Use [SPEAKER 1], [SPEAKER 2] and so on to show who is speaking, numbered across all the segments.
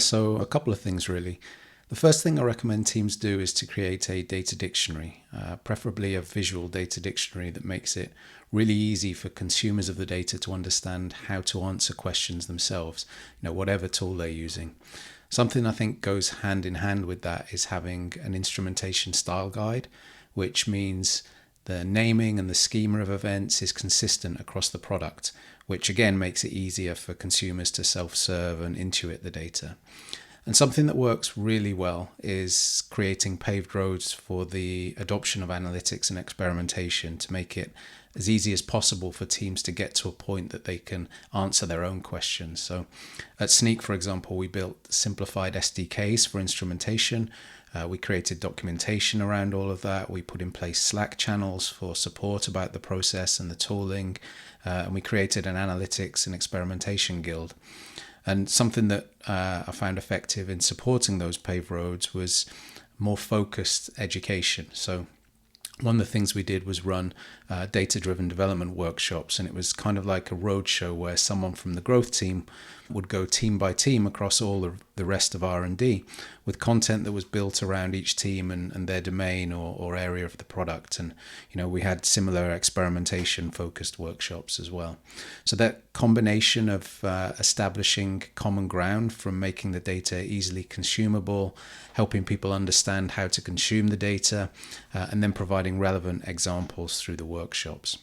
[SPEAKER 1] So a couple of things really. The first thing I recommend teams do is to create a data dictionary, preferably a visual data dictionary that makes it really easy for consumers of the data to understand how to answer questions themselves, whatever tool they're using. Something I think goes hand in hand with that is having an instrumentation style guide, which means the naming and the schema of events is consistent across the product, which again makes it easier for consumers to self-serve and intuit the data. And something that works really well is creating paved roads for the adoption of analytics and experimentation to make it as easy as possible for teams to get to a point that they can answer their own questions. So at Snyk, for example, we built simplified SDKs for instrumentation. We created documentation around all of that. We put in place Slack channels for support about the process and the tooling. And we created an analytics and experimentation guild. And something that I found effective in supporting those paved roads was more focused education. So one of the things we did was run data-driven development workshops, and it was kind of like a roadshow where someone from the growth team would go team by team across all the rest of R&D with content that was built around each team and their domain or area of the product. And we had similar experimentation focused workshops as well. So that combination of establishing common ground from making the data easily consumable, helping people understand how to consume the data, and then providing relevant examples through the workshops.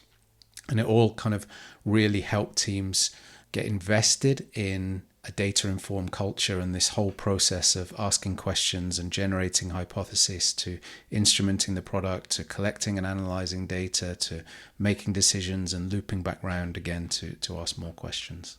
[SPEAKER 1] And it all kind of really helped teams get invested in a data-informed culture and this whole process of asking questions and generating hypotheses to instrumenting the product, to collecting and analyzing data, to making decisions and looping back round again to ask more questions.